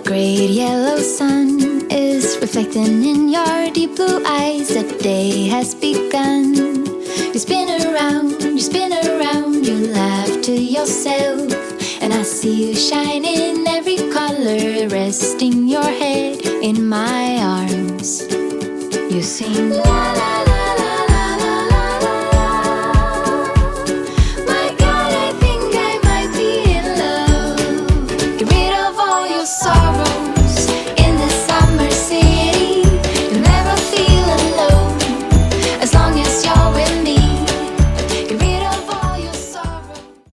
great yellow sun is reflecting in your deep blue eyes. The day has begun. You spin around, you laugh to yourself, and I see you shine in every color, resting your head in my arms. You sing la la la.